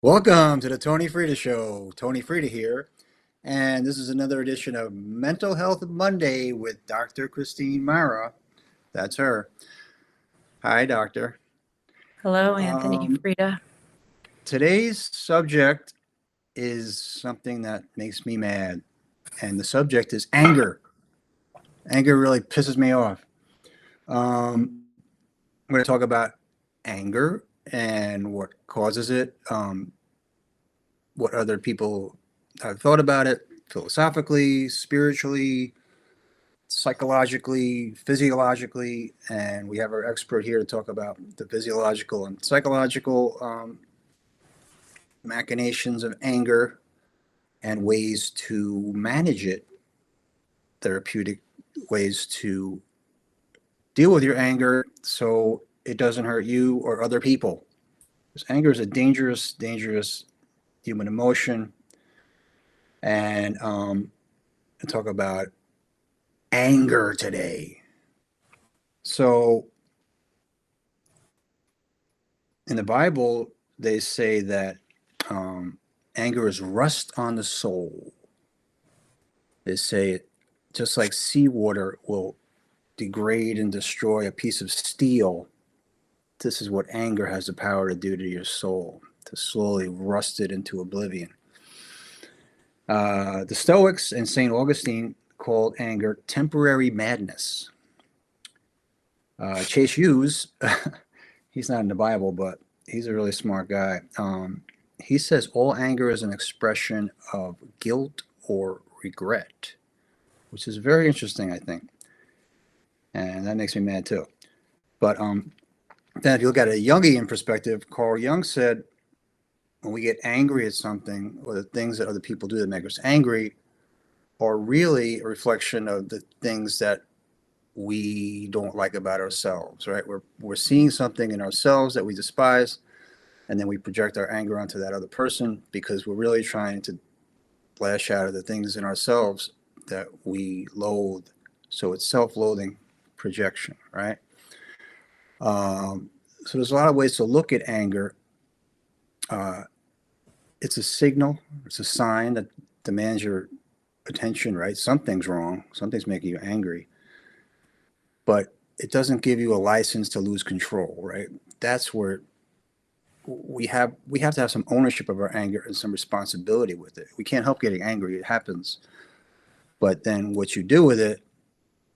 Welcome to the Tony Frida Show. Tony Frida here, and this is another edition of Mental Health Monday with Dr. Christine Marra. That's her. Hi, doctor. Hello, Anthony, Um, Frida. Today's subject is something that makes me mad, and the subject is anger. Anger really pisses me off. I'm going to talk about anger and what causes it, what other people have thought about it philosophically, spiritually, psychologically, physiologically, and we have our expert here to talk about the physiological and psychological machinations of anger and ways to manage it, therapeutic ways to deal with your anger so it doesn't hurt you or other people. Because anger is a dangerous, dangerous human emotion. And to talk about anger today. So in the Bible, they say that anger is rust on the soul. They say just like seawater will degrade and destroy a piece of steel, this is what anger has the power to do to your soul, to slowly rust it into oblivion. The Stoics and St. Augustine called anger temporary madness. Chase Hughes, he's not in the Bible, but he's a really smart guy. He says all anger is an expression of guilt or regret, which is very interesting, I think. And that makes me mad too. But then if you look at a Jungian perspective, Carl Jung said, when we get angry at something or the things that other people do that make us angry are really a reflection of the things that we don't like about ourselves, right? We're seeing something in ourselves that we despise, and then we project our anger onto that other person because we're really trying to lash out at the things in ourselves that we loathe. So it's self-loathing projection, right? So there's a lot of ways to look at anger. It's a signal, it's a sign that demands your attention, right? Something's wrong, something's making you angry. But it doesn't give you a license to lose control, right? That's where we have to have some ownership of our anger and some responsibility with it. We can't help getting angry, it happens. But then what you do with it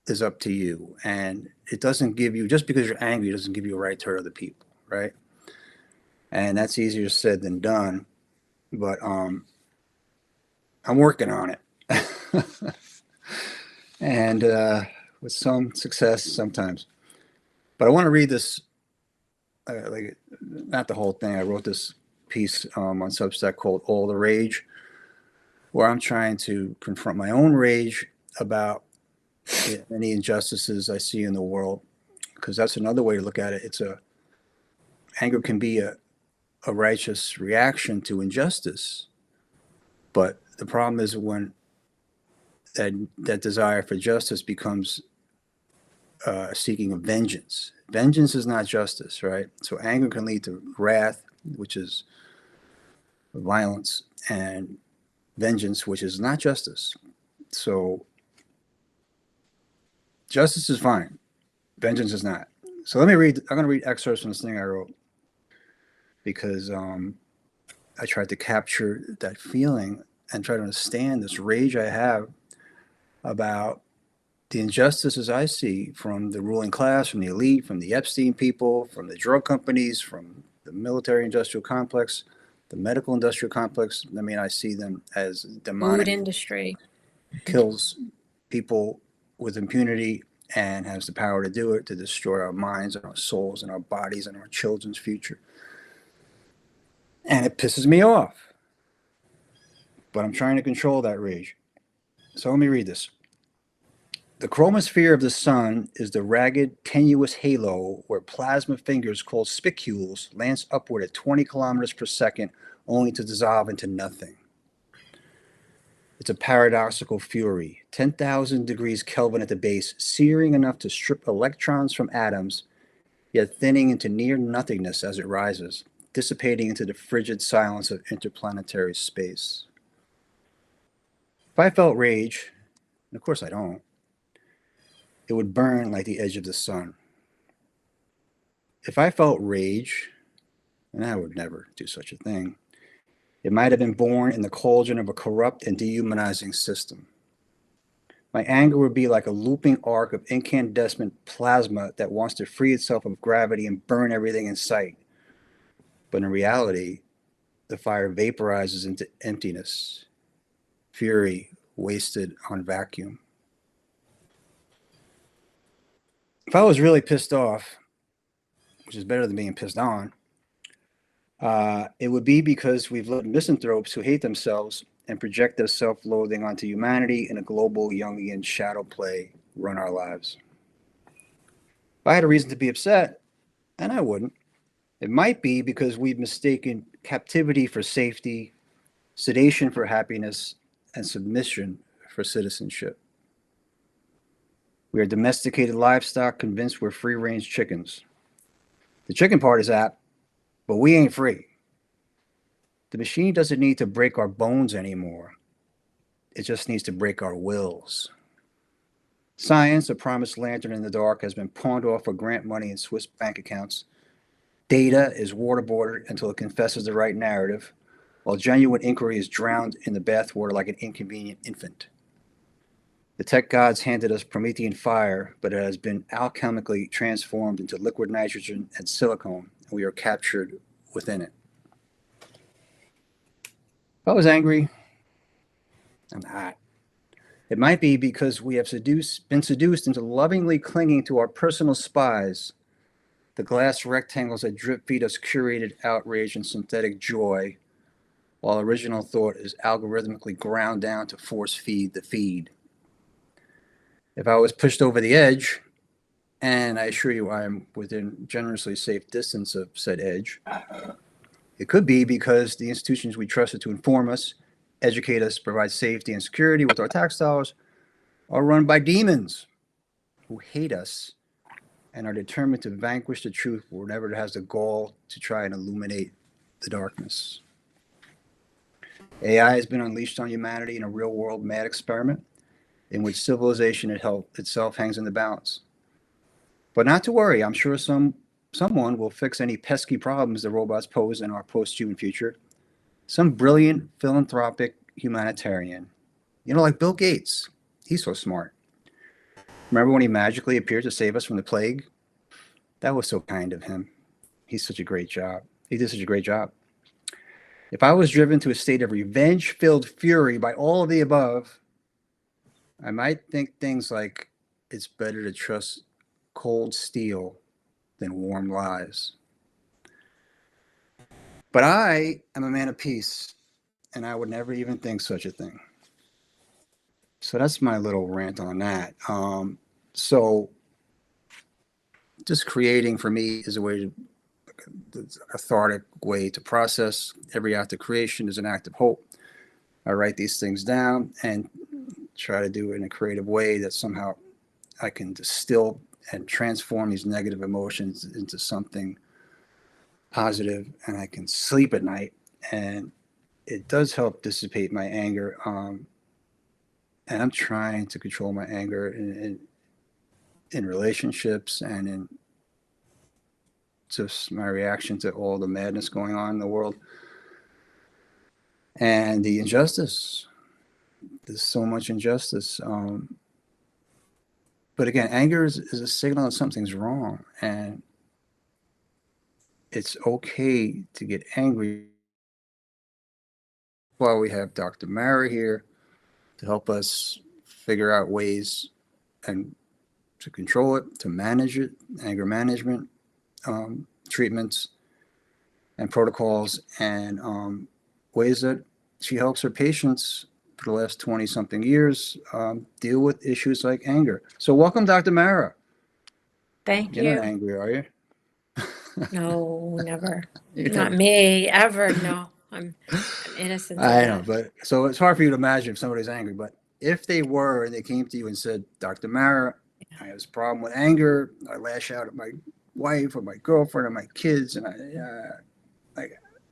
is up to you. And it doesn't give you, just because you're angry, it doesn't give you a right to hurt other people, right? And that's easier said than done. But I'm working on it. And with some success sometimes. But I want to read this, like not the whole thing. I wrote this piece on Substack called All the Rage, where I'm trying to confront my own rage about any injustices I see in the world, because that's another way to look at it. Anger can be a righteous reaction to injustice, but the problem is when that desire for justice becomes seeking of vengeance. Vengeance is not justice, right? So anger can lead to wrath, which is violence, and vengeance, which is not justice. So justice is fine, vengeance is not. So let me read. I'm going to read excerpts from this thing I wrote because I tried to capture that feeling and try to understand this rage I have about the injustices I see from the ruling class, from the elite, from the Epstein people, from the drug companies, from the military industrial complex, the medical industrial complex. I mean, I see them as demonic. Food industry. Kills people with impunity and has the power to do it, to destroy our minds and our souls and our bodies and our children's future. And it pisses me off. But I'm trying to control that rage. So let me read this. The chromosphere of the sun is the ragged, tenuous halo where plasma fingers called spicules lance upward at 20 kilometers per second, only to dissolve into nothing. It's a paradoxical fury, 10,000 degrees Kelvin at the base, searing enough to strip electrons from atoms, yet thinning into near nothingness as it rises. dissipating into the frigid silence of interplanetary space. If I felt rage, and of course I don't, it would burn like the edge of the sun. If I felt rage, and I would never do such a thing, it might have been born in the cauldron of a corrupt and dehumanizing system. My anger would be like a looping arc of incandescent plasma that wants to free itself of gravity and burn everything in sight. But in reality, the fire vaporizes into emptiness, fury wasted on vacuum. If I was really pissed off, which is better than being pissed on, it would be because we've let misanthropes who hate themselves and project their self-loathing onto humanity in a global Jungian shadow play run our lives. If I had a reason to be upset, and I wouldn't, it might be because we've mistaken captivity for safety, sedation for happiness, and submission for citizenship. We are domesticated livestock convinced we're free-range chickens. The chicken part is apt, but we ain't free. The machine doesn't need to break our bones anymore. It just needs to break our wills. Science, a promised lantern in the dark, has been pawned off for grant money in Swiss bank accounts. Data is waterboarded until it confesses the right narrative, while genuine inquiry is drowned in the bathwater like an inconvenient infant. The tech gods handed us Promethean fire, but it has been alchemically transformed into liquid nitrogen and silicone, and we are captured within it. If I was angry, I'm not. It might be because we have been seduced into lovingly clinging to our personal spies, the glass rectangles that drip feed us curated outrage and synthetic joy, while original thought is algorithmically ground down to force feed the feed. If I was pushed over the edge, and I assure you I am within generously safe distance of said edge, it could be because the institutions we trusted to inform us, educate us, provide safety and security with our tax dollars are run by demons who hate us and are determined to vanquish the truth whenever it has the gall to try and illuminate the darkness. AI has been unleashed on humanity in a real-world mad experiment in which civilization itself hangs in the balance. But not to worry, I'm sure someone will fix any pesky problems the robots pose in our post-human future. Some brilliant philanthropic humanitarian. Like Bill Gates. He's so smart. Remember when he magically appeared to save us from the plague? That was so kind of him. He did such a great job. If I was driven to a state of revenge-filled fury by all of the above, I might think things like, it's better to trust cold steel than warm lies. But I am a man of peace, and I would never even think such a thing. So that's my little rant on that. So just creating for me is a cathartic way to process. Every act of creation is an act of hope. I write these things down and try to do it in a creative way that somehow I can distill and transform these negative emotions into something positive, and I can sleep at night. And it does help dissipate my anger. And I'm trying to control my anger in relationships and in just my reaction to all the madness going on in the world and the injustice. There's so much injustice. But again, anger is a signal that something's wrong, and it's okay to get angry. While we have Dr. Marra here to help us figure out ways and to control it, to manage it, anger management, treatments and protocols, and ways that she helps her patients for the last 20-something years deal with issues like anger. So welcome, Dr. Marra. Thank You're you. not angry, are you? No, never. You're Not never- me, ever. No, I'm innocent of I know, that. but so it's hard for you to imagine if somebody's angry. But if they were and they came to you and said, Dr. Marra, I have this problem with anger. I lash out at my wife or my girlfriend or my kids, and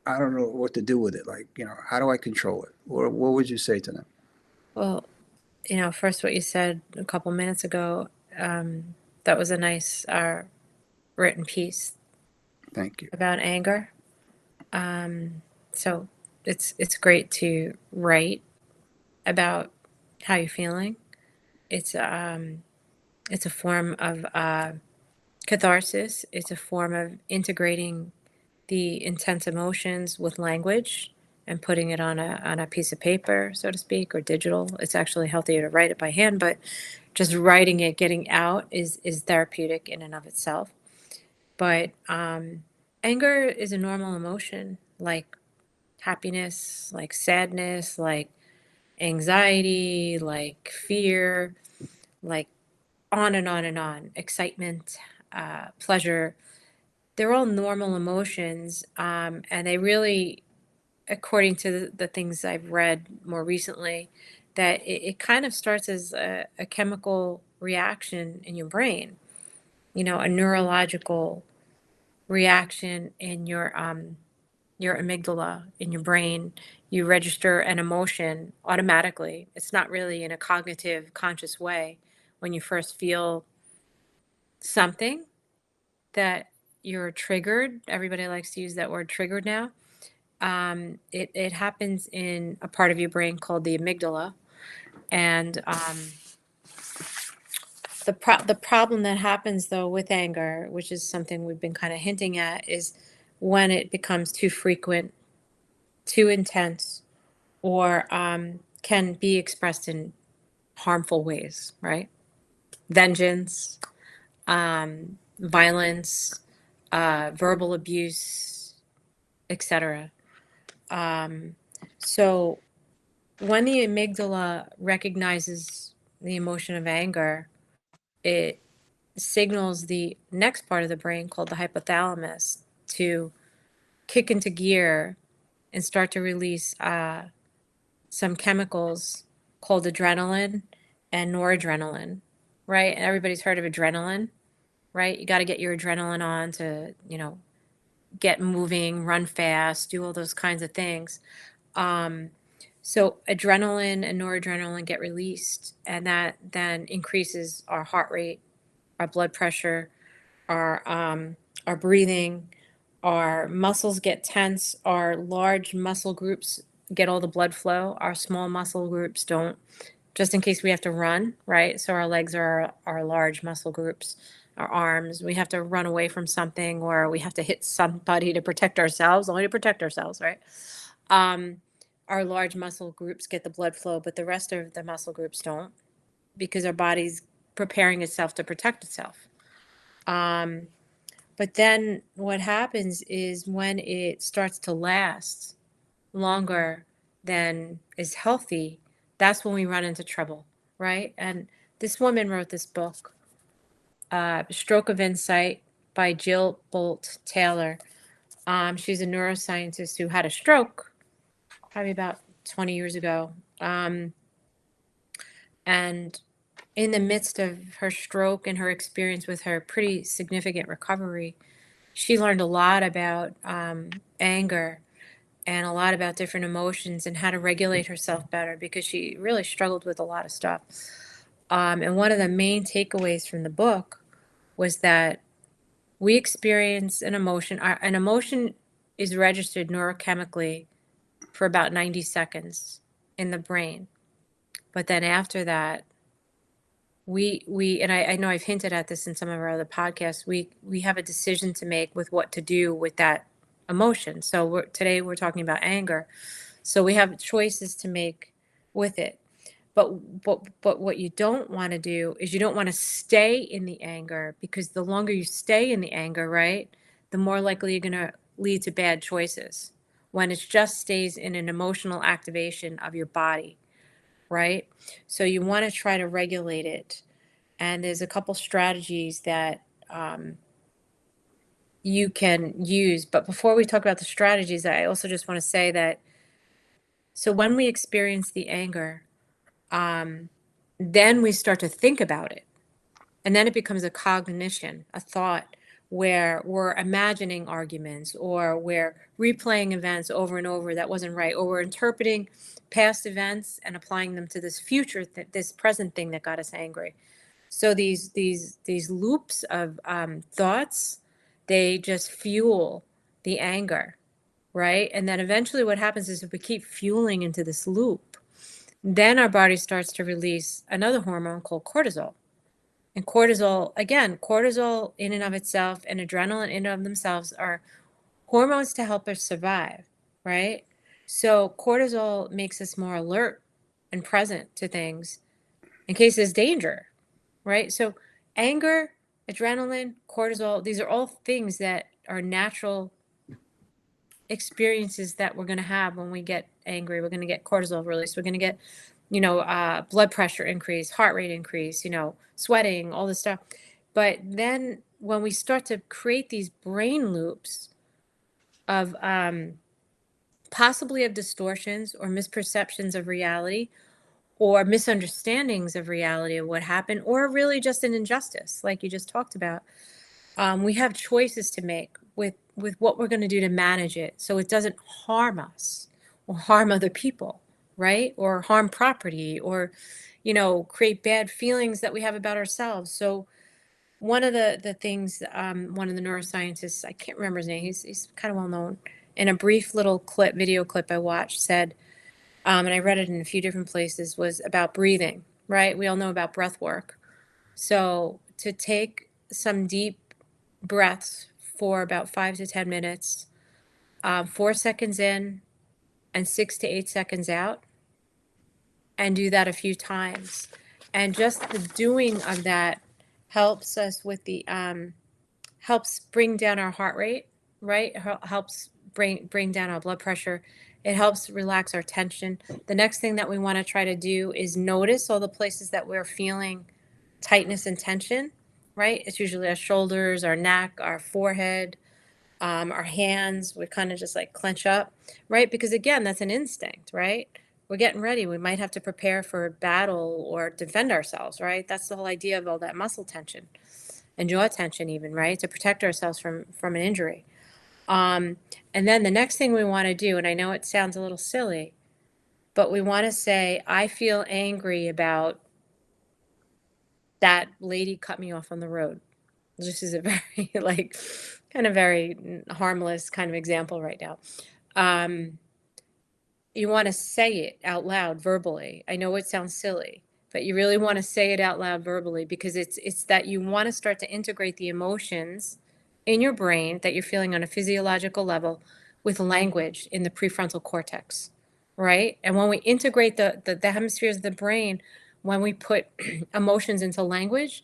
I don't know what to do with it. Like, how do I control it? Or what would you say to them? Well, first what you said a couple minutes ago, that was a nice written piece Thank you. about anger. So it's great to write about how you're feeling. It's a form of catharsis. It's a form of integrating the intense emotions with language and putting it on a piece of paper, so to speak, or digital. It's actually healthier to write it by hand, but just writing it, getting out is therapeutic in and of itself. But anger is a normal emotion, like happiness, like sadness, like anxiety, like fear, like on and on and on. Excitement, pleasure. They're all normal emotions, and they really, according to the things I've read more recently, that it kind of starts as a chemical reaction in your brain, a neurological reaction in your amygdala in your brain. You register an emotion automatically. It's not really in a cognitive, conscious way. When you first feel something that you're triggered, everybody likes to use that word triggered now. It happens in a part of your brain called the amygdala. And the problem that happens though with anger, which is something we've been kind of hinting at, is when it becomes too frequent, too intense, or can be expressed in harmful ways, right? Vengeance, violence, verbal abuse, etc. So when the amygdala recognizes the emotion of anger, it signals the next part of the brain called the hypothalamus to kick into gear and start to release some chemicals called adrenaline and noradrenaline, right? And everybody's heard of adrenaline, right? You got to get your adrenaline on to, get moving, run fast, do all those kinds of things. So adrenaline and noradrenaline get released, and that then increases our heart rate, our blood pressure, our breathing, our muscles get tense, our large muscle groups get all the blood flow, our small muscle groups don't, just in case we have to run, right? So our legs are our large muscle groups, our arms, we have to run away from something, or we have to hit somebody to protect ourselves, only to protect ourselves, right? Um, our large muscle groups get the blood flow, but the rest of the muscle groups don't, because our body's preparing itself to protect itself. But then what happens is when it starts to last longer than is healthy, that's when we run into trouble, right? And this woman wrote this book, Stroke of Insight by Jill Bolt Taylor. She's a neuroscientist who had a stroke probably about 20 years ago. And in the midst of her stroke and her experience with her pretty significant recovery, she learned a lot about anger and a lot about different emotions and how to regulate herself better, because she really struggled with a lot of stuff. And one of the main takeaways from the book was that we experience an emotion. An emotion is registered neurochemically for about 90 seconds in the brain. But then after that, I know I've hinted at this in some of our other podcasts, we have a decision to make with what to do with that emotion. So today we're talking about anger. So we have choices to make with it. But what you don't want to do is you don't want to stay in the anger, because the longer you stay in the anger, right, the more likely you're going to lead to bad choices. When it just stays in an emotional activation of your body, right? So you want to try to regulate it. And there's a couple strategies that you can use. But before we talk about the strategies, I also just want to say that, so when we experience the anger, then we start to think about it. And then it becomes a cognition, a thought. where we're imagining arguments, or we're replaying events over and over that wasn't right, or we're interpreting past events and applying them to this future, this present thing that got us angry. So these loops of thoughts, they just fuel the anger, right? And then eventually what happens is if we keep fueling into this loop, then our body starts to release another hormone called cortisol. And cortisol, again, cortisol in and of itself and adrenaline in and of themselves are hormones to help us survive, right? So cortisol makes us more alert and present to things in case there's danger, right? So anger, adrenaline, cortisol, these are all things that are natural experiences that we're going to have when we get angry. We're going to get cortisol release. We're going to get, blood pressure increase, heart rate increase, sweating, all this stuff. But then when we start to create these brain loops of possibly of distortions or misperceptions of reality, or misunderstandings of reality of what happened, or really just an injustice, like you just talked about, we have choices to make with what we're going to do to manage it so it doesn't harm us or harm other people, right? Or harm property, or create bad feelings that we have about ourselves. So one of the things, one of the neuroscientists, I can't remember his name, he's kind of well known, in a brief little video clip I watched, said, and I read it in a few different places, was about breathing, right? We all know about breath work. So to take some deep breaths for about 5 to 10 minutes, 4 seconds in and 6 to 8 seconds out, and do that a few times. And just the doing of that helps us with the, helps bring down our heart rate, right? Helps bring down our blood pressure. It helps relax our tension. The next thing that we want to try to do is notice all the places that we're feeling tightness and tension, right? It's usually our shoulders, our neck, our forehead, our hands. We kind of just like clench up, right? Because again, that's an instinct, right? We're getting ready. We might have to prepare for a battle or defend ourselves, right? That's the whole idea of all that muscle tension and jaw tension even, right? To protect ourselves from an injury. And then the next thing we want to do, and I know it sounds a little silly, but we want to say, I feel angry about that lady cut me off on the road. This is a very kind of very harmless kind of example right now. You want to say it out loud verbally. I know it sounds silly, but you really want to say it out loud verbally, because it's that you want to start to integrate the emotions in your brain that you're feeling on a physiological level with language in the prefrontal cortex, right? And when we integrate the hemispheres of the brain, when we put emotions into language,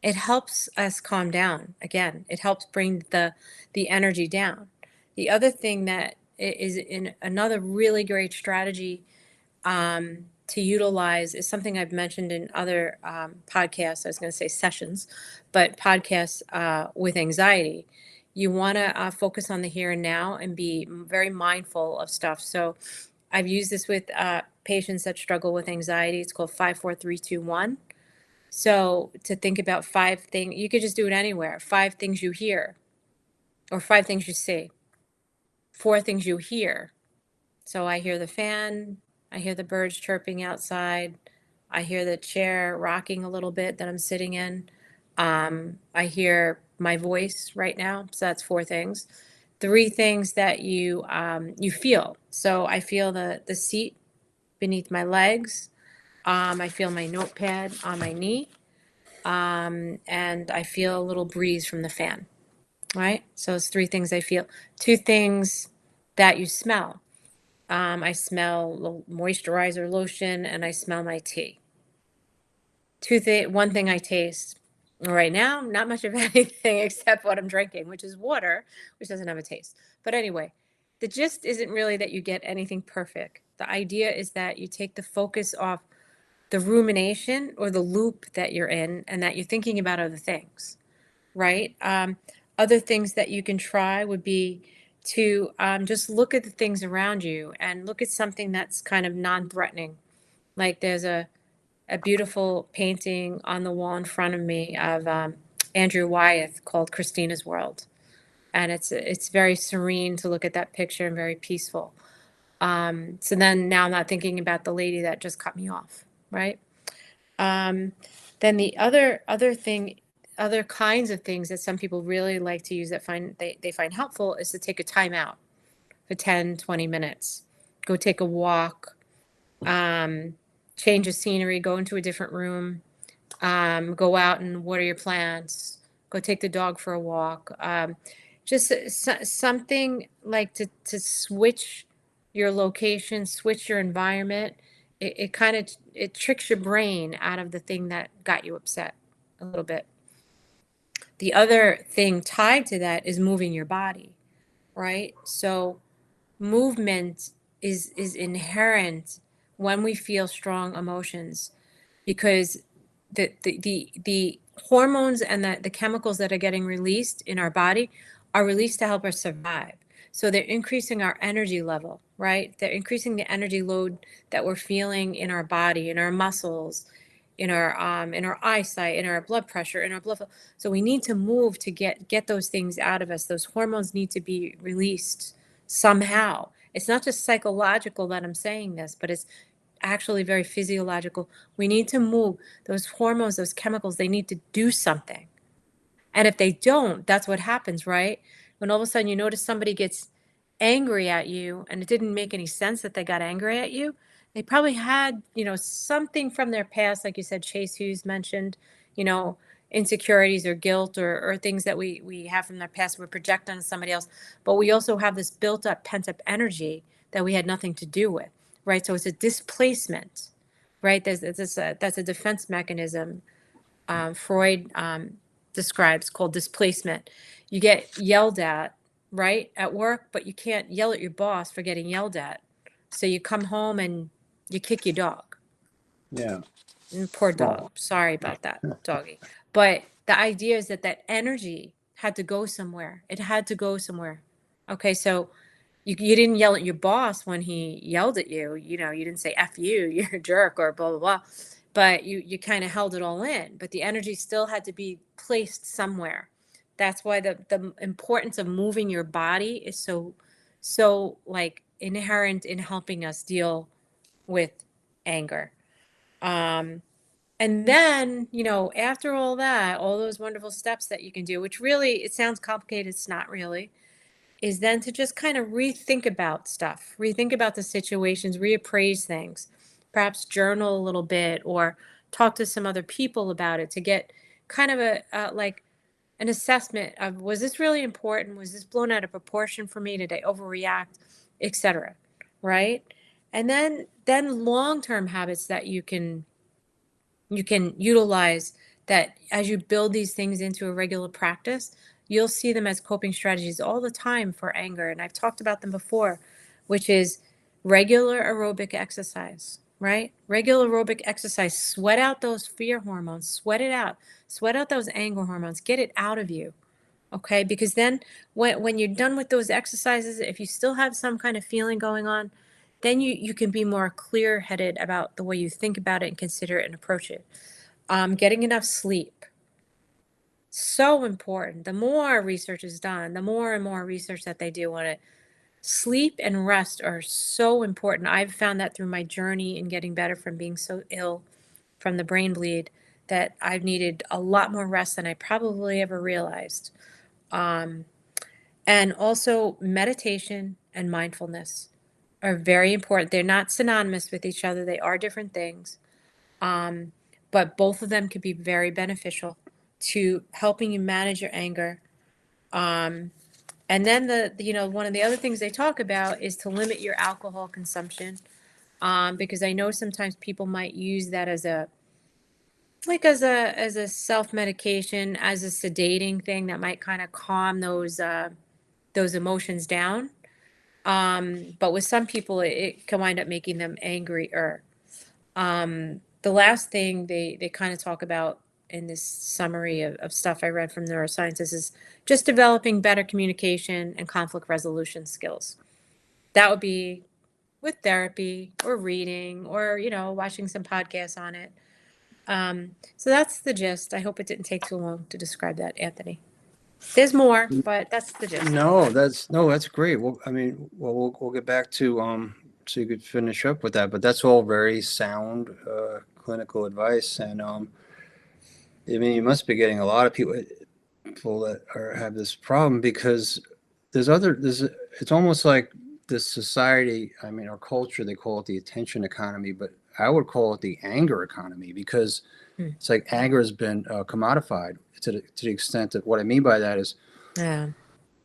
it helps us calm down. Again, it helps bring the energy down. The other thing that is in another really great strategy to utilize is something I've mentioned in other podcasts. I was going to say sessions, but podcasts with anxiety. You want to focus on the here and now and be very mindful of stuff. So I've used this with patients that struggle with anxiety. It's called 5, 4, 3, 2, 1. So to think about 5 things, you could just do it anywhere. 5 things you hear, or 5 things you see. 4 things you hear. So I hear the fan, I hear the birds chirping outside, I hear the chair rocking a little bit that I'm sitting in. I hear my voice right now. So that's 4 things. 3 things that you feel. So I feel the seat beneath my legs. I feel my notepad on my knee. And I feel a little breeze from the fan, right? So it's 3 things I feel. 2 things that you smell. I smell moisturizer lotion, and I smell my tea. 1 thing I taste right now, not much of anything except what I'm drinking, which is water, which doesn't have a taste. But anyway, the gist isn't really that you get anything perfect. The idea is that you take the focus off the rumination or the loop that you're in, and that you're thinking about other things, right? Other things that you can try would be to just look at the things around you and look at something that's kind of non-threatening. Like there's a beautiful painting on the wall in front of me of Andrew Wyeth called Christina's World. And it's very serene to look at that picture and very peaceful. So then now I'm not thinking about the lady that just cut me off, right? Um, then the other kinds of things that some people really like to use that they find helpful is to take a time out for 10, 20 minutes. Go take a walk, um, change of scenery, go into a different room, go out and water your plants, go take the dog for a walk. Just something like to switch your location, switch your environment. It kind of it tricks your brain out of the thing that got you upset a little bit. The other thing tied to that is moving your body, right? So movement is inherent when we feel strong emotions, because the hormones and the chemicals that are getting released in our body are released to help us survive. So they're increasing our energy level, right? They're increasing the energy load that we're feeling in our body, in our muscles, in our eyesight, in our blood pressure, in our blood flow. So we need to move to get those things out of us. Those hormones need to be released somehow. It's not just psychological that I'm saying this, but it's actually very physiological. We need to move. Those hormones, those chemicals, they need to do something. And if they don't, that's what happens, right? When all of a sudden you notice somebody gets angry at you and it didn't make any sense that they got angry at you, they probably had, something from their past, like you said, Chase Hughes mentioned, you know, insecurities or guilt or things that we have from their past we project on somebody else. But we also have this built up, pent up energy that we had nothing to do with, right? So it's a displacement, right? That's a defense mechanism Freud describes called displacement. You get yelled at, right, at work, but you can't yell at your boss for getting yelled at. So you come home and you kick your dog. Yeah. Poor dog. Well, Sorry about that, doggy. But the idea is that energy had to go somewhere. It had to go somewhere. Okay, so you didn't yell at your boss when he yelled at you. You didn't say F you, you're a jerk or blah, blah, blah. But you kind of held it all in. But the energy still had to be placed somewhere. That's why the importance of moving your body is so like inherent in helping us deal with anger. Um, and then, after all that, all those wonderful steps that you can do, which really, it sounds complicated, it's not really, is then to just kind of rethink about stuff, rethink about the situations, reappraise things, perhaps journal a little bit or talk to some other people about it to get kind of like an assessment of, was this really important? Was this blown out of proportion for me? Did I overreact, etc. Right? And then long-term habits that you can utilize, that as you build these things into a regular practice, you'll see them as coping strategies all the time for anger. And I've talked about them before, which is regular aerobic exercise, right? Regular aerobic exercise, sweat out those fear hormones, sweat it out, sweat out those anger hormones, get it out of you. Okay, because then when you're done with those exercises, if you still have some kind of feeling going on, then you can be more clear-headed about the way you think about it and consider it and approach it. Getting enough sleep, so important. The more research is done, the more and more research that they do on it. Sleep and rest are so important. I've found that through my journey in getting better from being so ill from the brain bleed, that I've needed a lot more rest than I probably ever realized. Um, and also meditation and mindfulness are very important. They're not synonymous with each other. They are different things. Um, but both of them can be very beneficial to helping you manage your anger. Um, and then one of the other things they talk about is to limit your alcohol consumption. Because I know sometimes people might use that as a self-medication, as a sedating thing that might kind of calm those emotions down. But with some people, it can wind up making them angrier. The last thing they kind of talk about in this summary of stuff I read from neuroscientists is just developing better communication and conflict resolution skills. That would be with therapy or reading or, watching some podcasts on it. So that's the gist. I hope it didn't take too long to describe that, Anthony. There's more, but that's the gist. No, that's great. Well, I mean, we'll get back to so you could finish up with that, but that's all very sound clinical advice, and I mean, you must be getting a lot of people that have this problem because it's almost like this society. I mean, our culture, they call it the attention economy, but I would call it the anger economy because Hmm. it's like anger has been commodified to the extent that what I mean by that is Yeah.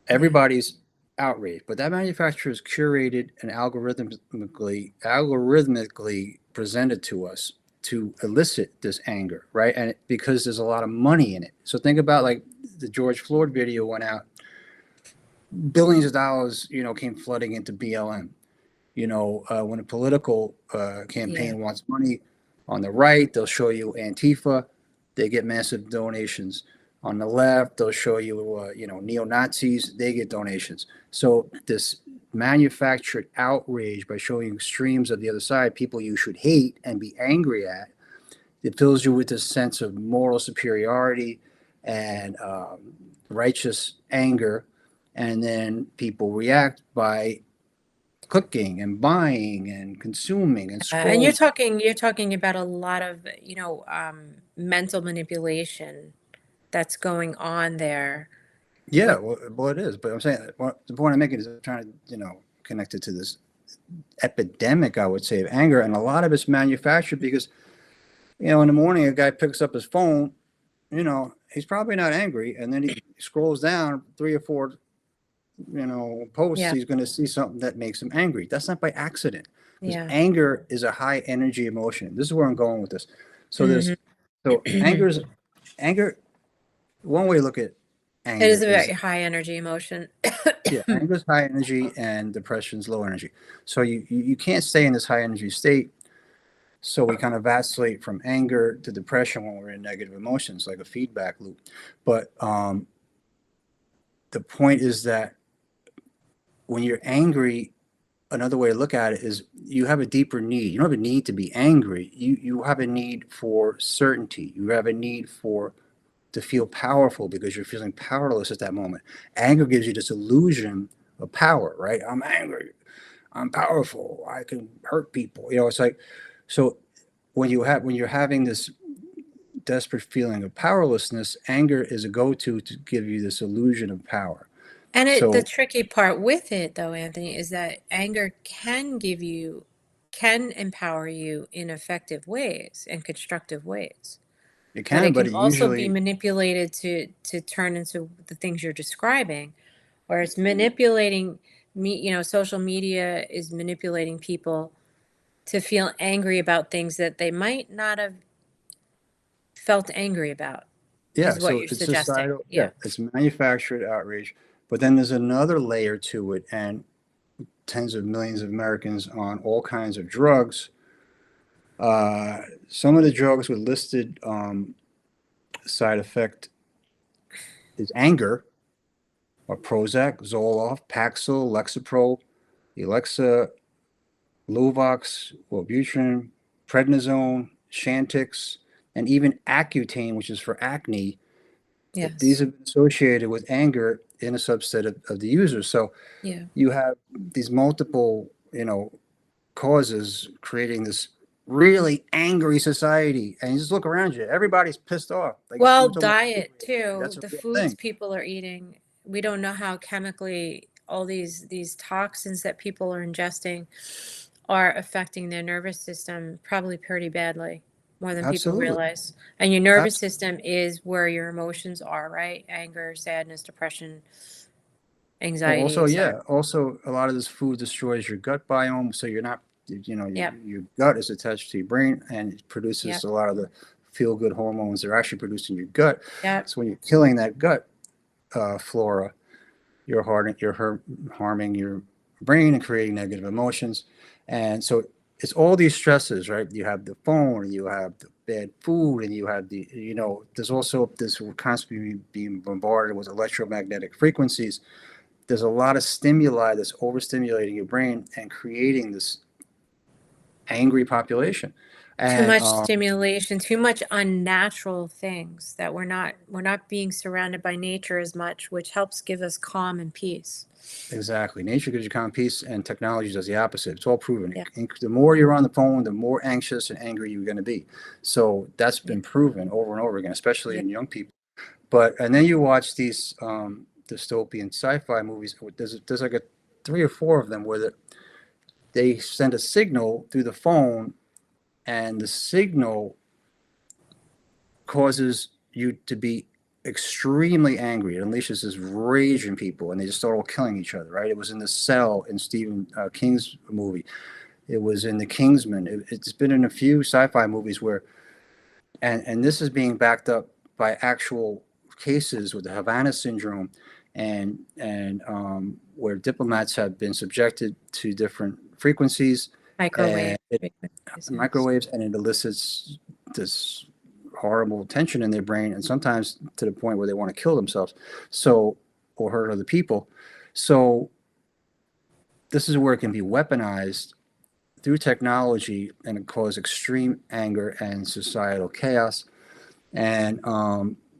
everybody's outraged, but that manufacturer is curated and algorithmically presented to us to elicit this anger, right? And because there's a lot of money in it. So think about like the George Floyd video went out, billions of dollars, came flooding into BLM. When a political Yeah. campaign wants money on the right, they'll show you Antifa, they get massive donations. On the left, they'll show you, neo Nazis, they get donations. So this manufactured outrage by showing extremes of the other side, people you should hate and be angry at, it fills you with this sense of moral superiority and righteous anger, and then people react by clicking and buying and consuming and And scrolling. you're talking about a lot of, mental manipulation that's going on there Yeah, with, well, it is. But I'm saying the point I'm making is I'm trying to, connect it to this epidemic, I would say, of anger. And a lot of it's manufactured because, in the morning, a guy picks up his phone, he's probably not angry. And then he scrolls down 3 or 4, posts, yeah, he's going to see something that makes him angry. That's not by accident because yeah. anger is a high energy emotion. This is where I'm going with this. So Hmm. anger, one way to look at It is anger a is, very high energy emotion. yeah, anger is high energy and depression's low energy. So you can't stay in this high energy state. So we kind of vacillate from anger to depression when we're in negative emotions, like a feedback loop. But the point is that when you're angry, another way to look at it is you have a deeper need. You don't have a need to be angry. You have a need for certainty. You have a need for to feel powerful because you're feeling powerless at that moment. Anger gives you this illusion of power, right? I'm angry. I'm powerful. I can hurt people. It's like so when you're having this desperate feeling of powerlessness, anger is a go-to to give you this illusion of power. And the So tricky part with it, though, Anthony, is that anger can empower you in effective ways and constructive ways. it But can, it but can it also be usually, manipulated to turn into the things you're describing, where it's manipulating social media is manipulating people to feel angry about things that they might not have felt angry about, yeah. is what So you're it's suggesting. societal, yeah. Yeah. It's manufactured outrage, but then there's another layer to it, and tens of millions of Americans on all kinds of drugs. Some of the drugs with listed side effect is anger, or Prozac, Zoloft, Paxil, Lexapro, Alexa, Luvox, Wellbutrin, prednisone, Chantix, and even Accutane, which is for acne. These Yes. have been associated with anger in a subset of the users. So Yeah. you have these multiple, causes creating this really angry society. And you just look around you, everybody's pissed off. Like you Well, were talking about diet opioids. too. That's a The real foods thing. people are eating, we don't know how chemically all these toxins that people are ingesting are affecting their nervous system probably pretty badly, more than people Absolutely. realize. And your nervous Absolutely. system is where your emotions are, right? Anger, sadness, depression, Well, anxiety, also, yeah, etc. also a lot of this food destroys your gut biome, so you're not, Yep. your gut is attached to your brain and it produces Yep. a lot of the feel-good hormones that are actually produced in your gut. Yep. So when you're killing that gut flora, harming your brain and creating negative emotions, and so it's all these stresses, right? You have the phone, you have the bad food, and you have there's also this we're constantly being bombarded with electromagnetic frequencies. There's a lot of stimuli that's overstimulating your brain and creating this angry population. Too And much stimulation, too much unnatural things that we're not being surrounded by nature as much, which helps give us calm and peace. exactly, nature gives you calm peace, and technology does the opposite. It's all proven. Yeah. The more you're on the phone, the more anxious and angry you're going to be. So that's Yeah. been proven over and over again, especially Yeah. in young people. But and then you watch these dystopian sci-fi movies. There's like a 3 or 4 of them where they send a signal through the phone, and the signal causes you to be extremely angry. It unleashes this rage in people, and they just start all killing each other. Right? It was in The Cell in Stephen King's movie. It was in The Kingsman. It's been in a few sci-fi movies where, and this is being backed up by actual cases with the Havana syndrome, and where diplomats have been subjected to different frequencies Microwave and frequencies, yes. microwaves, and it elicits this horrible tension in their brain, and sometimes to the point where they want to kill themselves, so, or hurt other people. So this is where it can be weaponized through technology and cause extreme anger and societal chaos. And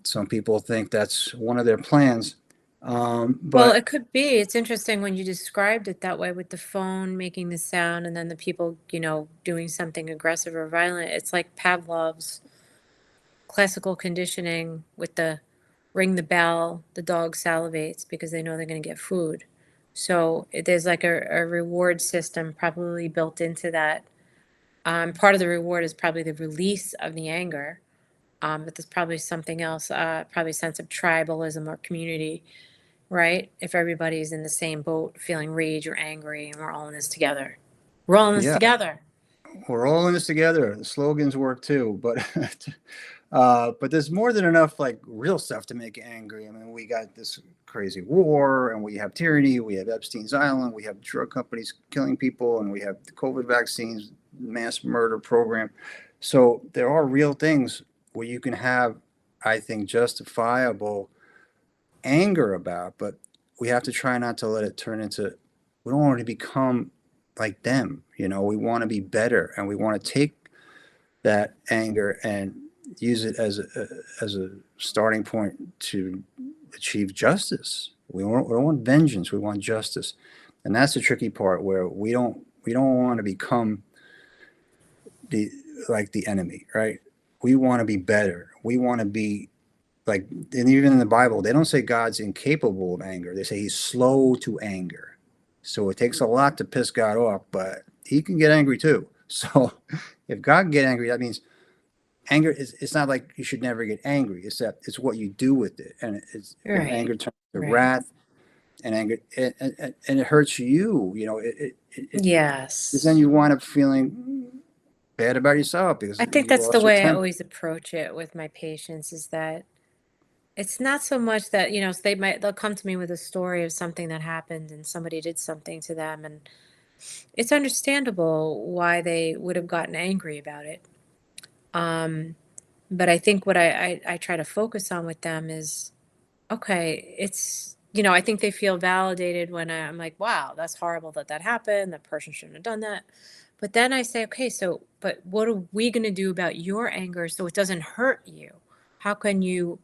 some people think that's one of their plans. Well, But it could be. It's interesting when you described it that way with the phone making the sound and then the people, doing something aggressive or violent. It's like Pavlov's classical conditioning with the ring the bell, the dog salivates because they know they're going to get food. So there's like a reward system probably built into that. Part of the reward is probably the release of the anger, but there's probably something else, probably a sense of tribalism or community, right? If everybody's in the same boat, feeling rage or angry, and we're all in this together. We're all in this yeah, together. we're all in this together. The slogans work too, but but there's more than enough like real stuff to make you angry. I mean, we got this crazy war, and we have tyranny, we have Epstein's Island, we have drug companies killing people, and we have the COVID vaccines, mass murder program. So there are real things where you can have, I think, justifiable anger about, but we have to try not to let it turn into, we don't want to become like them. We want to be better, and we want to take that anger and use it as a starting point to achieve justice. We don't want vengeance. We want justice, and that's the tricky part where we don't want to become the like the enemy, right? We want to be better. We want to be like, and even in the Bible, they don't say God's incapable of anger. They say he's slow to anger. So it takes a lot to piss God off, but he can get angry too. So if God can get angry, that means anger is, it's not like you should never get angry. It's that it's what you do with it. And and Right. anger turns to Right. wrath, and anger, and it hurts you, then Yes. you wind up feeling bad about yourself because I think you that's the lost your way I temper. always approach it with my patients is that it's not so much that, they'll come to me with a story of something that happened and somebody did something to them, and it's understandable why they would have gotten angry about it. Um, but I think what I try to focus on with them is, okay, I think they feel validated when I'm like, wow, that's horrible that that happened. That person shouldn't have done that. But then I say, okay, so, but what are we going to do about your anger so it doesn't hurt you? How can you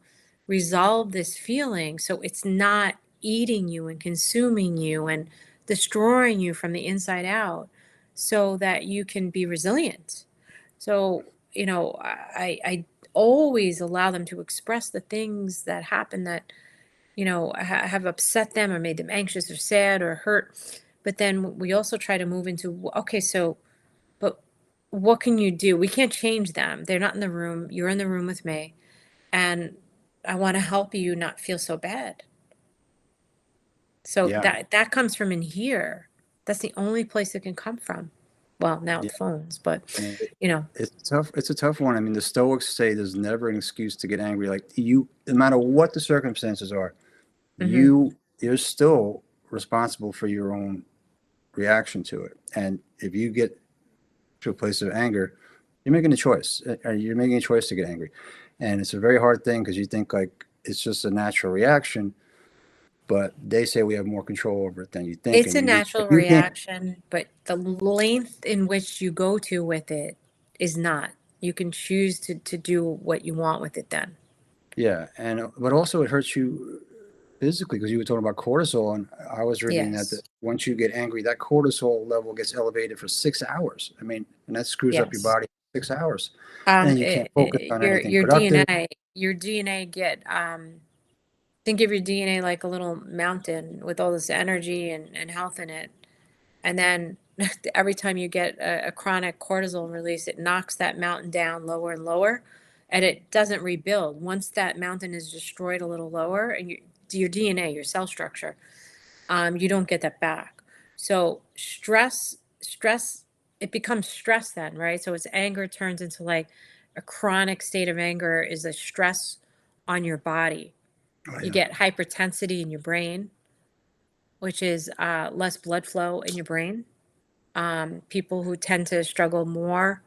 resolve this feeling so it's not eating you and consuming you and destroying you from the inside out so that you can be resilient? So, I always allow them to express the things that happen that have upset them or made them anxious or sad or hurt. But then we also try to move into, okay, so, but what can you do? We can't change them. They're not in the room. You're in the room with me. And I want to help you not feel so bad. So Yeah. that comes from in here. That's the only place it can come from. Well, now Yeah. with phones, but And you know, it's tough. It's a tough one. I mean, the Stoics say there's never an excuse to get angry. Like no matter what the circumstances are, hmm you're still responsible for your own reaction to it. And if you get to a place of anger, you're making a choice. You're making a choice to get angry, and it's a very hard thing because you think like it's just a natural reaction. but they say we have more control over it than you think. It's And a natural you can't, reaction, but the length in which you go to with it is not. You can choose to do what you want with it then. yeah. And, but also it hurts you physically because you were talking about cortisol. And I was reading that, Yes. once you get angry, that cortisol level gets elevated for 6 hours. I mean, and that screws up your Yes. body for 6 hours. And then you can't focus on anything Your productive. DNA get think of your DNA like a little mountain with all this energy and health in it. And then every time you get a chronic cortisol release, it knocks that mountain down lower and lower, and it doesn't rebuild. Once that mountain is destroyed a little lower, and your DNA, your cell structure, you don't get that back. So stress, it becomes stress then, right? So it's anger turns into like a chronic state of anger is a stress on your body. Oh, You yeah. get hypertensity in your brain, which is less blood flow in your brain. People who tend to struggle more,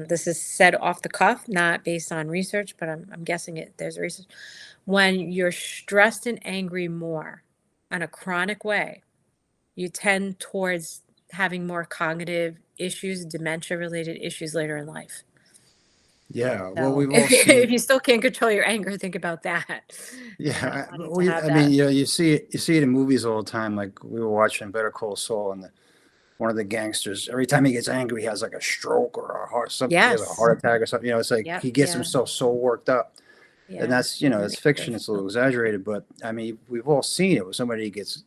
this is said off the cuff, not based on research, but I'm guessing it. There's research. When you're stressed and angry more in a chronic way, you tend towards having more cognitive issues, dementia-related issues later in life. Yeah. Well, So we've all if seen, you still can't control your anger, think about that. Not yeah. wanting to I have mean, that. you see it in movies all the time. Like we were watching Better Call Saul, and one of the gangsters, every time he gets angry, he has like a stroke or a heart, something, he has a Yes. heart attack or something. It's like Yep. he gets Yeah. himself so worked up. And Yeah. that's, And it's fiction. It's a little exaggerated, but I mean, we've all seen it where somebody gets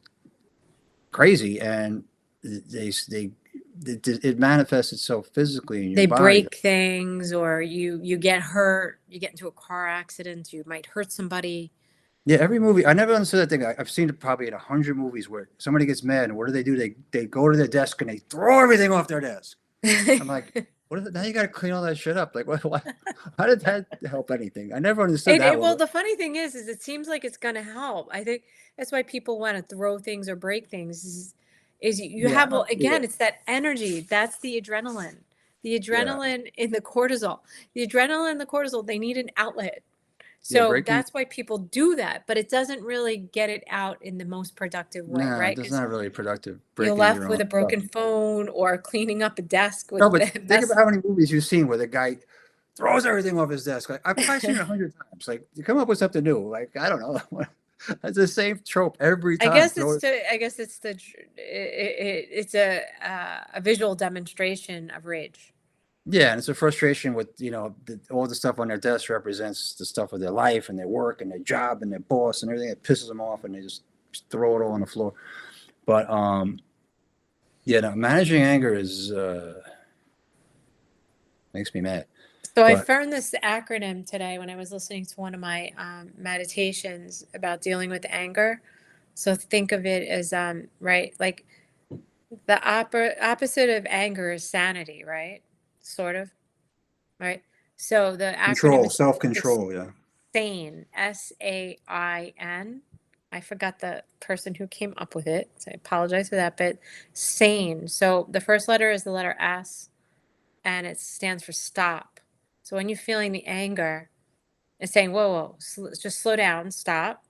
crazy and it manifests itself physically in your they body. break things, or you get hurt, you get into a car accident, you might hurt somebody. Yeah, every movie. I never understood that thing. I've seen it probably in 100 movies where somebody gets mad, and what do? They go to their desk and they throw everything off their desk. I'm like, what is it? Now you got to clean all that shit up. Like, what? How did that help anything? I never understood that Well, one. the funny thing is it seems like it's going to help. I think that's why people want to throw things or break things. Is you Yeah, have, well, yeah, again, it's that energy. That's the yeah, adrenaline in the cortisol. The adrenaline and the cortisol, they need an outlet. yeah. So Breaking. that's why people do that, but it doesn't really get it out in the most productive way, Nah, right? that's Because not really productive. you're Breaking left your with own a stuff. broken phone or cleaning up a desk No, with but the think about mess. how many movies you've seen where the guy throws everything off his desk. Like I've probably seen it 100 times. Like you come up with something new. Like I don't know. It's the same trope every time. Throw it. I guess it's a visual demonstration of rage. Yeah, and it's a frustration with all the stuff on their desk represents the stuff of their life and their work and their job and their boss and everything that pisses them off, and they just throw it all on the floor. But yeah, no, managing anger is makes me mad. So I But found this acronym today when I was listening to one of my meditations about dealing with anger. So think of it as right, like the opposite of anger is sanity, right? Sort of, right? So the acronym control, is it's self-control. Yeah, SAIN, SAIN. I forgot the person who came up with it, so I apologize for that, but SANE. So the first letter is the letter S, and it stands for stop. So when you're feeling the anger, it's saying, whoa, whoa, just slow down, stop.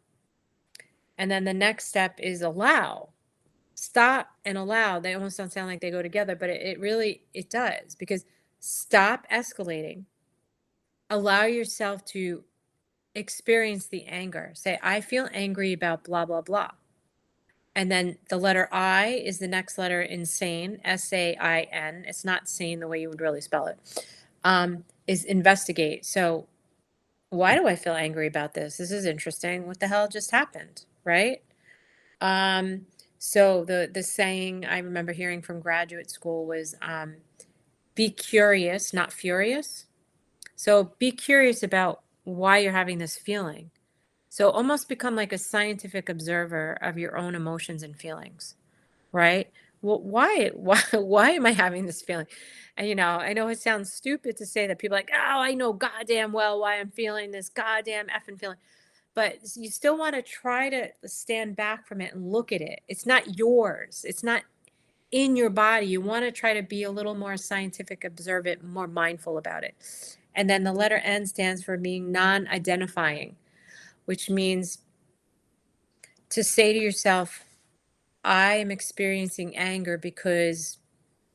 And then the next step is allow. Stop and allow, they almost don't sound like they go together, but it really, it does, because stop escalating, allow yourself to experience the anger. Say, I feel angry about blah, blah, blah. And then the letter I is the next letter in SAIN, SAIN. It's not sane the way you would really spell it. Is investigate. So why do I feel angry about this? This is interesting. What the hell just happened? Right? So the saying I remember hearing from graduate school was be curious, not furious. So be curious about why you're having this feeling. So almost become like a scientific observer of your own emotions and feelings, right? Well, why am I having this feeling? And I know it sounds stupid to say that. People are like, oh, I know goddamn well why I'm feeling this goddamn effing feeling. But you still want to try to stand back from it and look at it. It's not yours. It's not in your body. You want to try to be a little more scientific, observant, more mindful about it. And then the letter N stands for being non-identifying, which means to say to yourself, I am experiencing anger because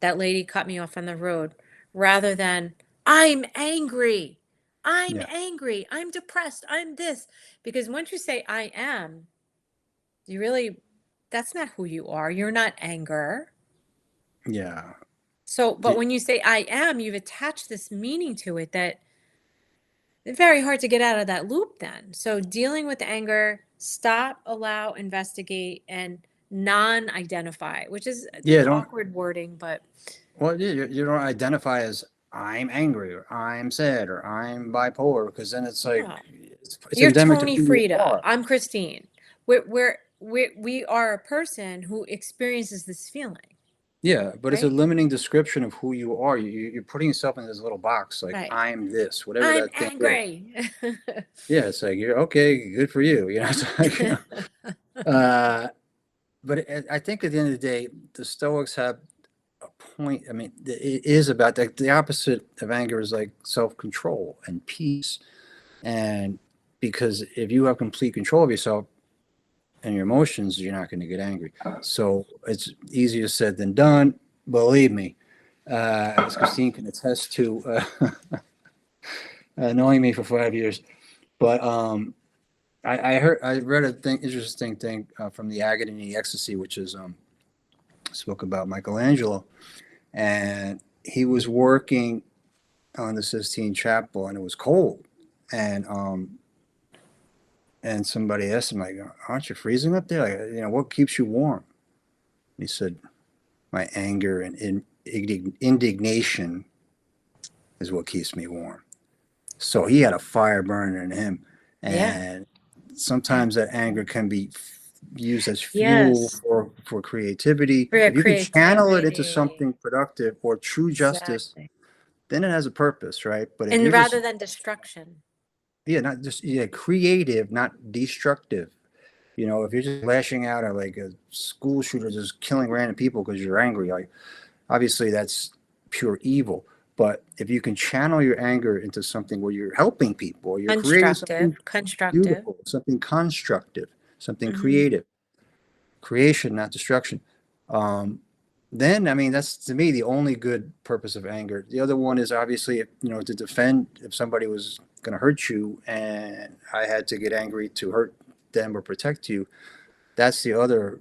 that lady cut me off on the road, rather than I'm angry. I'm Yeah. angry. I'm depressed. I'm this. Because once you say I am, you really, that's not who you are. You're not anger. Yeah. So, but The- when you say I am, you've attached this meaning to it that it's very hard to get out of that loop then. So, dealing with anger, stop, allow, investigate, and non identify, which is yeah. Don't. awkward wording, but Well, you don't identify as I'm angry or I'm sad or I'm bipolar, because then it's like no. it's You're endemic to Tony who you Frida. are. I'm Christine. We are a person who experiences this feeling, Yeah, but it's a right? limiting description of who you are. You're putting yourself in this little box, like Right. I'm this, whatever I'm that thing is. angry. Yeah, it's like you're okay, good for you. You know, it's like, but I think at the end of the day, the Stoics have a point. I mean, it is about the opposite of anger is like self-control and peace. And because if you have complete control of yourself and your emotions, you're not going to get angry. So it's easier said than done. Believe me, as Christine can attest to, knowing me for 5 years. But I read a interesting thing from the Agony and the Ecstasy, which is spoke about Michelangelo, and he was working on the Sistine Chapel, and it was cold, and somebody asked him like, "Aren't you freezing up there? Like, what keeps you warm?" He said, "My anger and indignation is what keeps me warm." So he had a fire burning in him, Yeah. and sometimes that anger can be used as fuel Yes. for creativity. For your If you can channel it into creativity. something productive or true justice, Exactly. then it has a purpose, right? But if And you're just rather than destruction. not just creative, not destructive. If you're just lashing out at like a school shooter just killing random people because you're angry, like obviously that's pure evil. But if you can channel your anger into something where you're helping people, or you're creating something Constructive. Constructive. beautiful, something constructive, something Hmm. creative, creation, not destruction. Um, then, I mean, that's to me the only good purpose of anger. The other one is obviously, to defend if somebody was going to hurt you, and I had to get angry to hurt them or protect you. That's the other,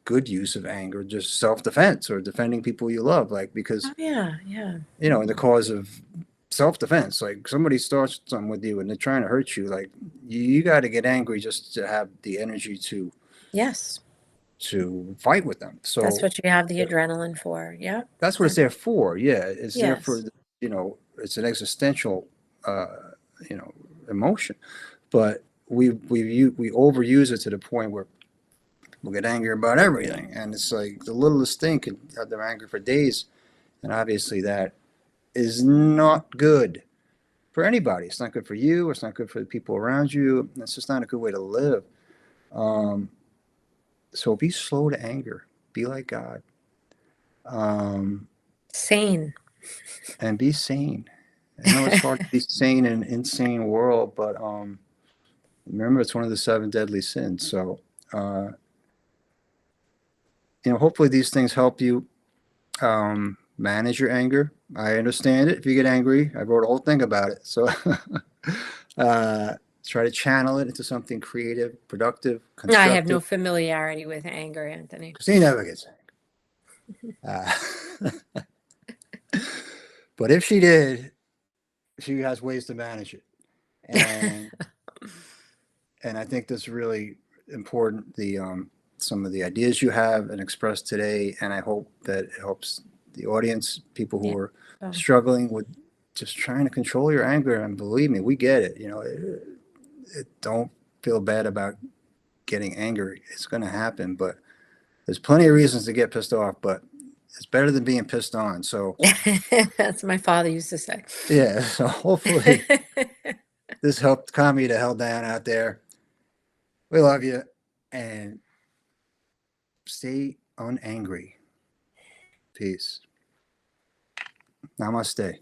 good use of anger, just self-defense or defending people you love, like because Oh, yeah. Yeah. in the cause of self-defense, like somebody starts something with you and they're trying to hurt you, like you got to get angry just to have the energy Yes. to fight with them. That's So what you have the adrenaline for. Yeah. that's what it's there for. Yeah, it's there for, Yes. it's an existential uh emotion, but we overuse it to the point where we'll get angry about everything, and it's like the littlest thing could have them angry for days, and obviously that is not good for anybody. It's not good for you. It's not good for the people around you. It's just not a good way to live. Um, so be slow to anger. Be like God, um, Sane. and be sane. I know it's hard to be sane in an insane world, but remember it's one of the seven deadly sins. So uh, hopefully these things help you manage your anger. I understand it if you get angry. I wrote a whole thing about it. So uh, try to channel it into something creative, productive, I have no constructive. familiarity with anger, Anthony. Christine never gets angry. But if she did, she has ways to manage it. And I think that's really important. Some of the ideas you have and expressed today, and I hope that it helps the audience, people Yeah. who are So, struggling with just trying to control your anger. And believe me, we get it. Don't feel bad about getting angry. It's going to happen, but there's plenty of reasons to get pissed off. But it's better than being pissed on. So that's what my father used to say. yeah. So hopefully this helped calm you the hell down out there. We love you, and stay unangry. Peace. Namaste.